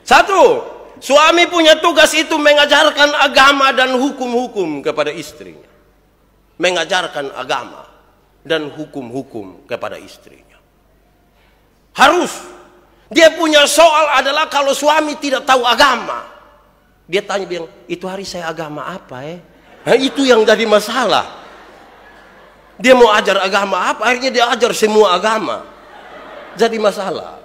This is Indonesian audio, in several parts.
Satu, suami punya tugas itu mengajarkan agama dan hukum-hukum kepada istrinya. Mengajarkan agama dan hukum-hukum kepada istrinya. Harus. Dia punya soal adalah kalau suami tidak tahu agama. Dia tanya, bilang, itu hari saya agama apa Nah, itu yang jadi masalah. Dia mau ajar agama apa, akhirnya dia ajar semua agama. Jadi masalah.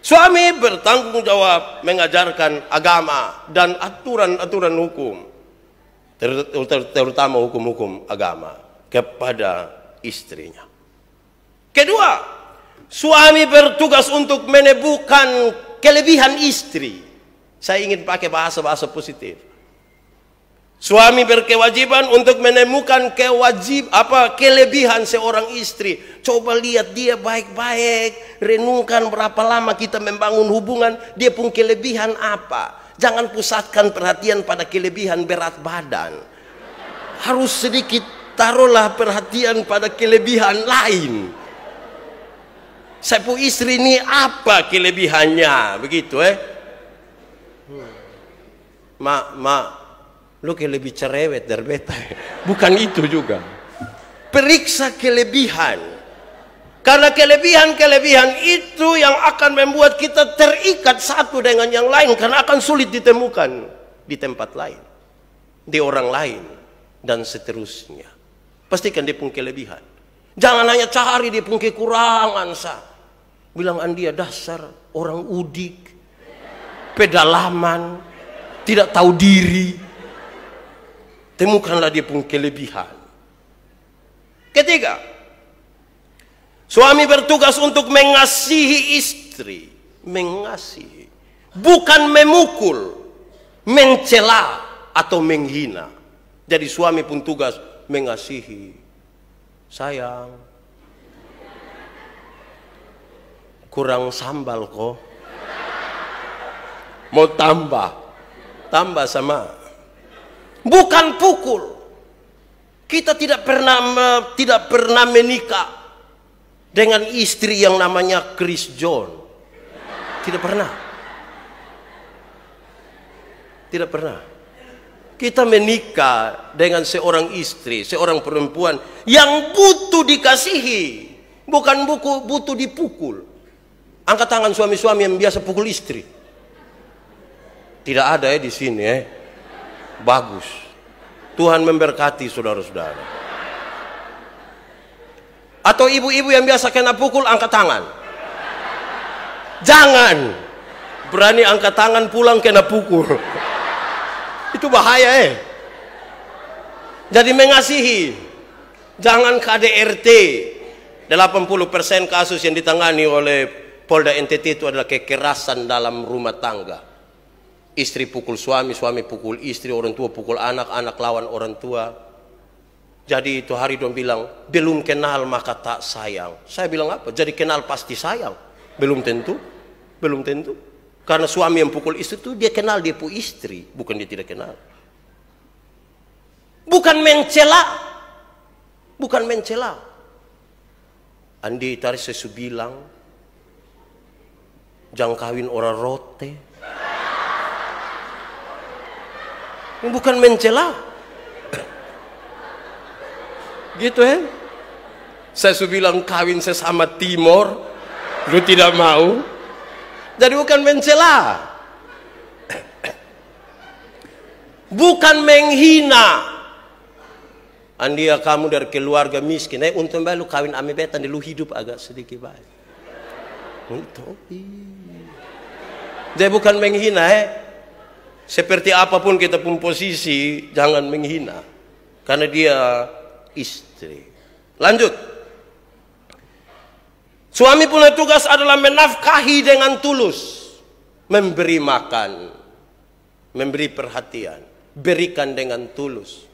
Suami bertanggung jawab mengajarkan agama dan aturan-aturan hukum, terutama hukum-hukum agama kepada istrinya. Kedua, suami bertugas untuk menemukan kelebihan istri. Saya ingin pakai bahasa-bahasa positif. Suami berkewajiban untuk menemukan kelebihan seorang istri. Coba lihat dia baik-baik, renungkan berapa lama kita membangun hubungan, dia pun kelebihan apa. Jangan pusatkan perhatian pada kelebihan berat badan. Harus sedikit taruhlah perhatian pada kelebihan lain. Saya pun istri ini apa kelebihannya, begitu lu kayak lebih cerewet dari beta. Bukan itu juga. Periksa kelebihan. Karena kelebihan-kelebihan itu yang akan membuat kita terikat satu dengan yang lain. Karena akan sulit ditemukan di tempat lain, di orang lain, dan seterusnya. Pastikan dia punya kelebihan. Jangan hanya cari dia punya kekurangan. Bilang dia dasar orang udik, pedalaman, tidak tahu diri. Temukanlah dia punya kelebihan. Ketiga, suami bertugas untuk mengasihi istri. Mengasihi. Bukan memukul, mencela, atau menghina. Jadi suami pun tugas mengasihi. Sayang, kurang sambal kok. Mau tambah sama. Bukan pukul. Kita tidak pernah menikah dengan istri yang namanya Chris John. Tidak pernah. Tidak pernah. Kita menikah dengan seorang istri, seorang perempuan yang butuh dikasihi, bukan butuh dipukul. Angkat tangan suami-suami yang biasa pukul istri. Tidak ada di sini Bagus. Tuhan memberkati saudara-saudara. Atau ibu-ibu yang biasa kena pukul, angkat tangan. Jangan berani angkat tangan pulang kena pukul. Itu bahaya Jadi mengasihi. Jangan KDRT. 80% kasus yang ditangani oleh Polda NTT itu adalah kekerasan dalam rumah tangga. Istri pukul suami, suami pukul istri, orang tua pukul anak, anak lawan orang tua. Jadi itu hari dong bilang, belum kenal maka tak sayang. Saya bilang apa? Jadi kenal pasti sayang. Belum tentu. Belum tentu. Karena suami yang pukul istri itu dia kenal dia pu istri, bukan dia tidak kenal. Bukan mencela. Bukan mencela. Andi tadi saya bilang, jangan kawin orang rote. Bukan mencela. Gitu Saya bilang kawin sesama Timor, lu tidak mau. Jadi bukan mencela. Bukan menghina. Andia kamu dari keluarga miskin, untung bae lu kawin ame beta lu hidup agak sedikit baik. Untung. Jadi bukan menghina Seperti apapun kita pun posisi, jangan menghina. Karena dia istri. Lanjut. Suami punya tugas adalah menafkahi dengan tulus. Memberi makan. Memberi perhatian. Berikan dengan tulus.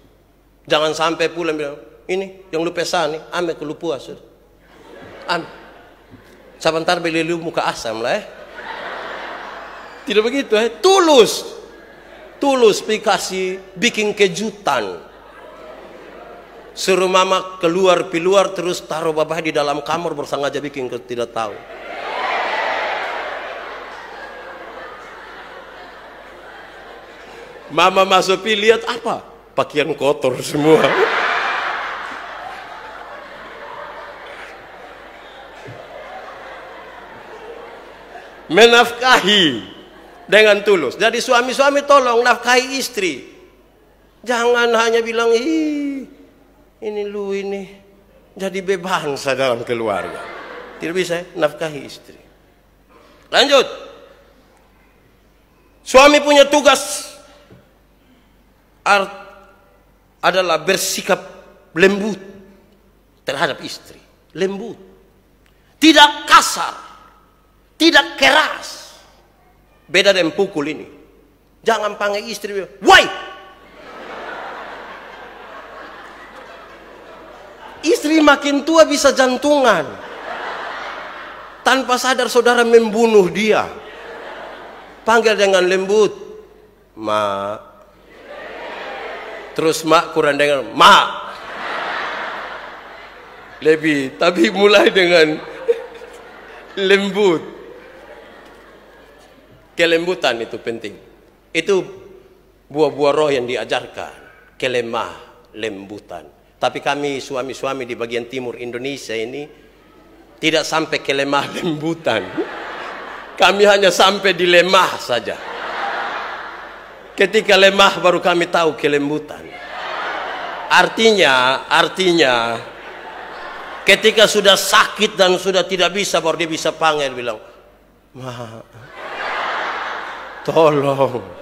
Jangan sampai pulang bilang, ini yang lu pesan nih, ame ke lu puas. Sebentar beli lu muka asam lah Tidak begitu Tulus. Tulus dikasih bikin kejutan. Suruh mama keluar terus taruh babah di dalam kamar bersengaja bikin tidak tahu. Mama masuk lihat apa? Pakaian kotor semua. Menafkahi dengan tulus. Jadi suami-suami tolong nafkahi istri. Jangan hanya bilang, ih, ini lu ini jadi bebangsa dalam keluarga. Tidak bisa nafkahi istri. Lanjut. Suami punya tugas adalah bersikap lembut terhadap istri. Lembut. Tidak kasar. Tidak keras. Beda dengan pukul ini. Jangan panggil istri, woi! Istri makin tua bisa jantungan. Tanpa sadar saudara membunuh dia. Panggil dengan lembut. Ma. Terus mak kurang dengan mak. Lebih. Tapi mulai dengan lembut. Kelembutan itu penting. Itu buah-buah roh yang diajarkan. Kelemah, lembutan. Tapi kami suami-suami di bagian timur Indonesia ini tidak sampai kelemah lembutan. Kami hanya sampai di lemah saja. Ketika lemah baru kami tahu kelembutan. Artinya ketika sudah sakit dan sudah tidak bisa baru dia bisa panggil bilang, "Ma, tolong."